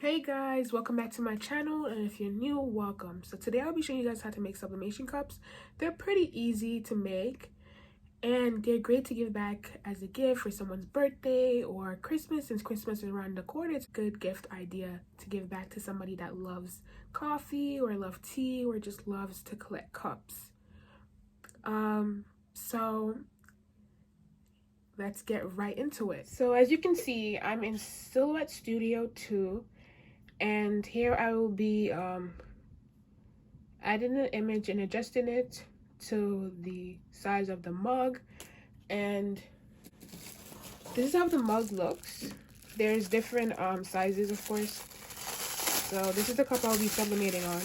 Hey guys, welcome back to my channel, and if you're new, welcome. So today I'll be showing you guys how to make sublimation cups. They're pretty easy to make and they're great to give back as a gift for someone's birthday or Christmas. Since Christmas is around the corner, it's a good gift idea to give back to somebody that loves coffee or loves tea or just loves to collect cups. So let's get right into it. So as you can see, I'm in Silhouette Studio 2. And here I will be adding an image and adjusting it to the size of the mug. And this is how the mug looks. There's different sizes, of course. So this is the cup I'll be sublimating on.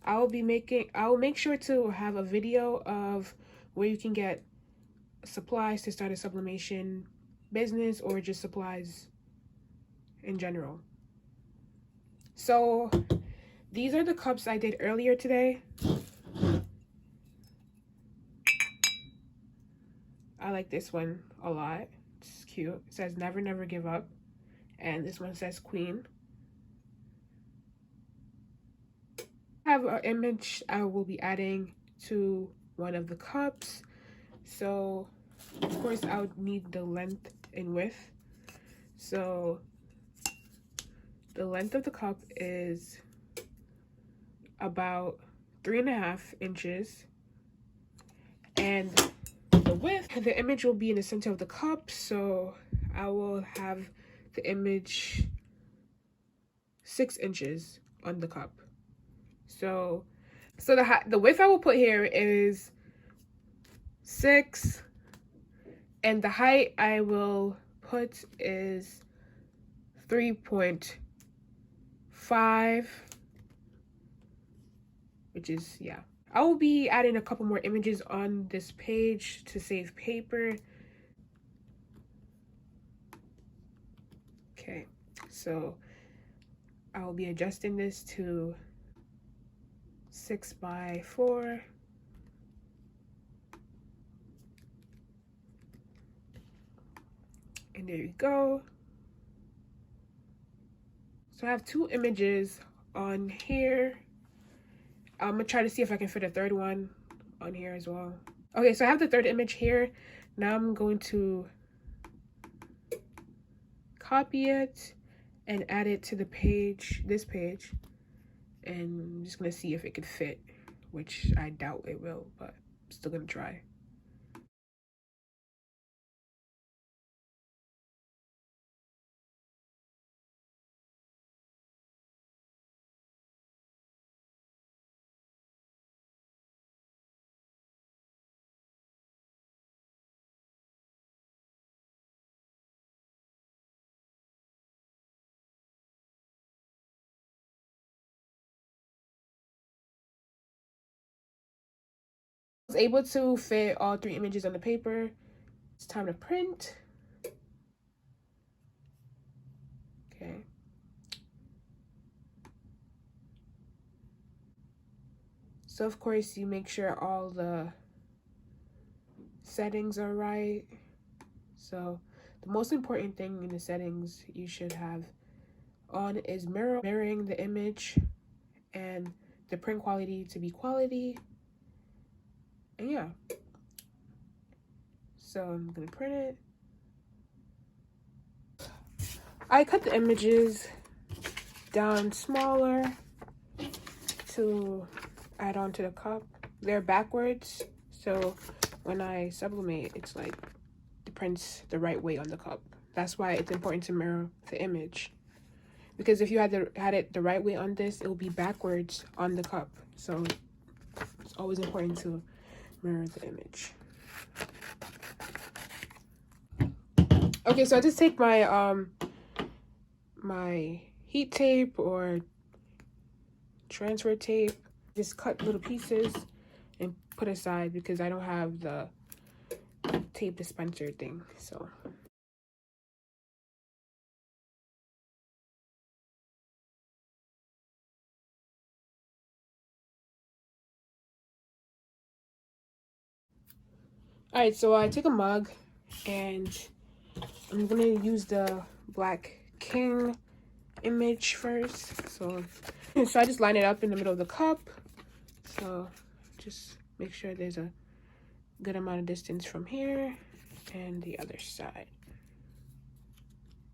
I'll make sure to have a video of where you can get supplies to start a sublimation business or just supplies in general. So these are the cups I did earlier today. I like this one a lot. It's cute. It says never, never give up. And this one says queen. I have an image I will be adding to one of the cups. So of course I would need the length and width. So the length of the cup is about 3.5 inches, and the width, the image will be in the center of the cup, so I will have the image 6 inches on the cup. So the width I will put here is 6, and the height I will put is 3.5, which is, yeah. I will be adding a couple more images on this page to save paper. Okay, so I will be adjusting this to 6x4. And there you go. So I have 2 images on here. I'm gonna try to see if I can fit a third one on here as well. Okay, so I have the third image here. Now I'm going to copy it and add it to the page, this page. And I'm just gonna see if it could fit, which I doubt it will, but I'm still gonna try. I was able to fit all 3 images on the paper. It's time to print. Okay. So of course you make sure all the settings are right. So the most important thing in the settings you should have on is mirroring the image and the print quality to be quality. And yeah. So I'm gonna print it. I cut the images down smaller to add on to the cup. They're backwards, so when I sublimate, it's like the print's the right way on the cup. That's why it's important to mirror the image, because if you had it the right way on this, it will be backwards on the cup. So it's always important to mirror the image. Okay, so I just take my my heat tape or transfer tape, just cut little pieces and put aside because I don't have the tape dispenser thing. So all right, so I take a mug and I'm gonna use the Black King image first. So I just line it up in the middle of the cup. So just make sure there's a good amount of distance from here and the other side.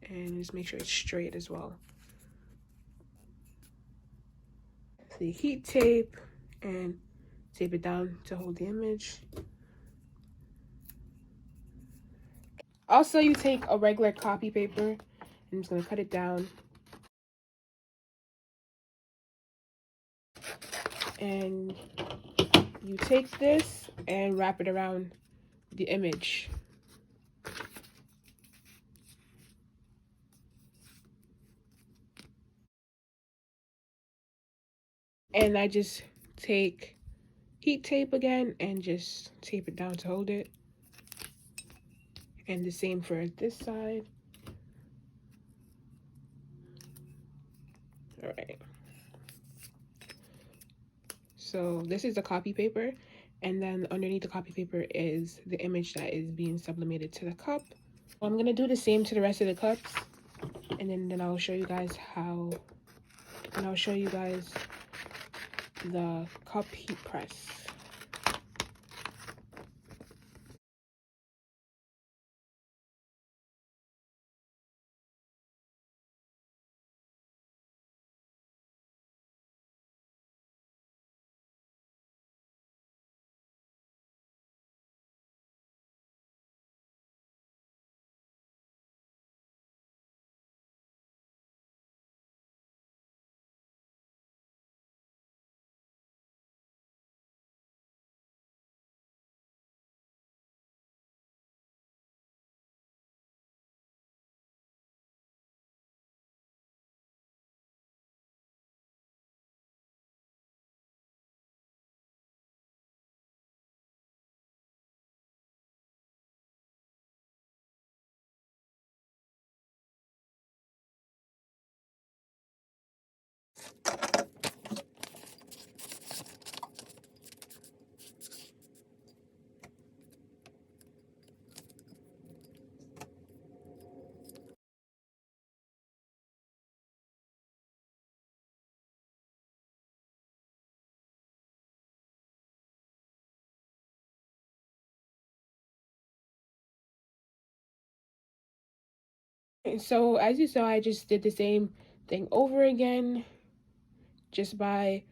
And just make sure it's straight as well. The heat tape and tape it down to hold the image. Also, you take a regular copy paper. I'm just going to cut it down. And you take this and wrap it around the image. And I just take heat tape again and just tape it down to hold it. And the same for this side. All right. So this is the copy paper, and then underneath the copy paper is the image that is being sublimated to the cup. I'm gonna do the same to the rest of the cups, and then I'll show you guys how, and I'll show you guys the cup heat press. And so as you saw, I just did the same thing over again, just by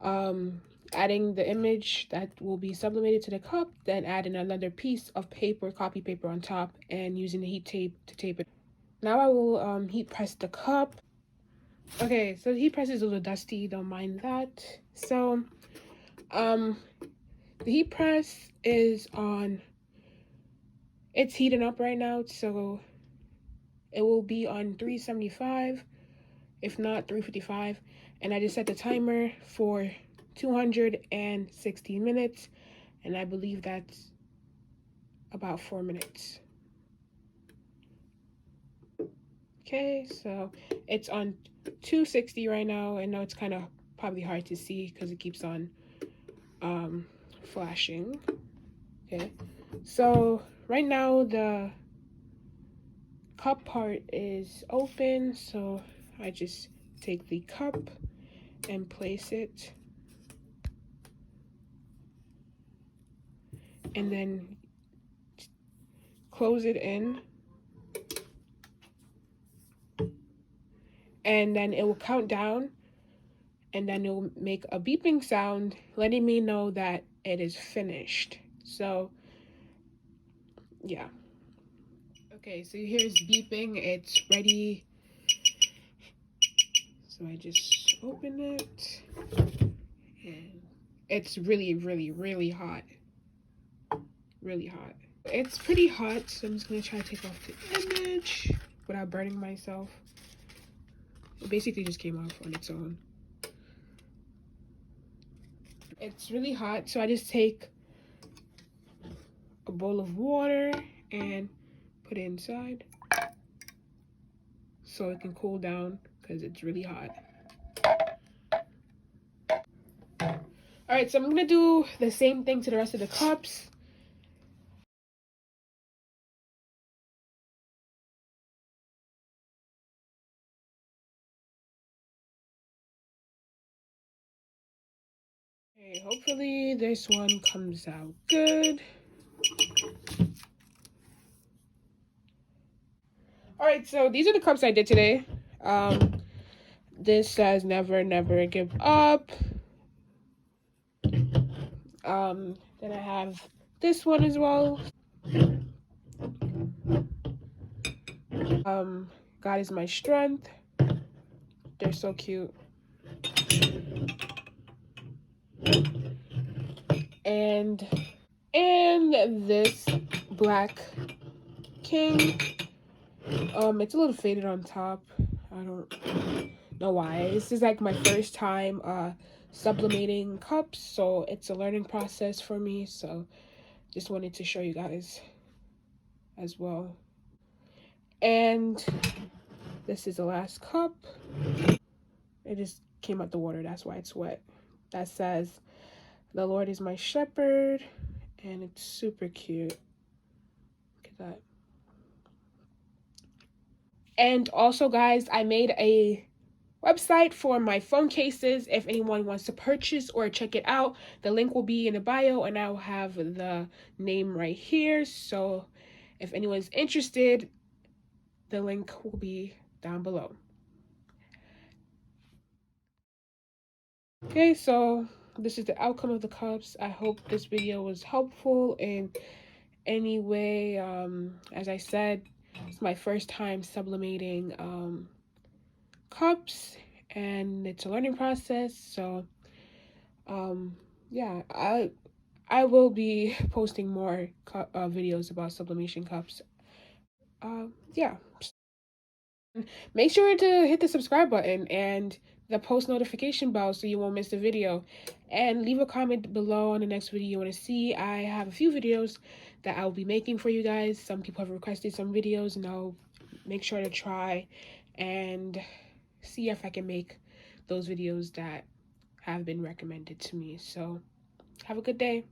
adding the image that will be sublimated to the cup, then adding another piece of paper, copy paper on top, and using the heat tape to tape it. Now I will heat press the cup. Okay, so the heat press is a little dusty, don't mind that. So the heat press is on, it's heating up right now, so it will be on 375, if not 355. And I just set the timer for 260 minutes, and I believe that's about 4 minutes. Okay, so it's on 260 right now. I know it's kind of probably hard to see because it keeps on flashing. Okay, so right now the cup part is open, so I just take the cup and place it, and then close it in, and then it will count down, and then it will make a beeping sound letting me know that it is finished. So yeah. Okay, so here's beeping, it's ready. So I just open it, and it's really, really, really hot. Really hot. It's pretty hot, so I'm just gonna try to take off the image without burning myself. It basically just came off on its own. It's really hot, so I just take a bowl of water and put it inside so it can cool down because it's really hot. Alright, so I'm gonna do the same thing to the rest of the cups. Okay, hopefully this one comes out good. All right, so these are the cups I did today. This says never, never give up. Then I have this one as well. God is my strength. They're so cute. And this black king. It's a little faded on top. I don't know why. This is like my first time sublimating cups, so it's a learning process for me. So just wanted to show you guys as well. And this is the last cup. It just came out the water, that's why it's wet. That says, "The Lord is my shepherd," and it's super cute. Look at that. And also, guys, I made a website for my phone cases. If anyone wants to purchase or check it out, the link will be in the bio, and I will have the name right here. So if anyone's interested, the link will be down below. Okay, so this is the outcome of the cups. I hope this video was helpful in any way. As I said, it's my first time sublimating cups, and it's a learning process. So yeah, I will be posting more videos about sublimation cups. Yeah. Make sure to hit the subscribe button and the post notification bell so you won't miss the video. And leave a comment below on the next video you want to see. I have a few videos that I'll be making for you guys. Some people have requested some videos, and I'll make sure to try and see if I can make those videos that have been recommended to me. So have a good day.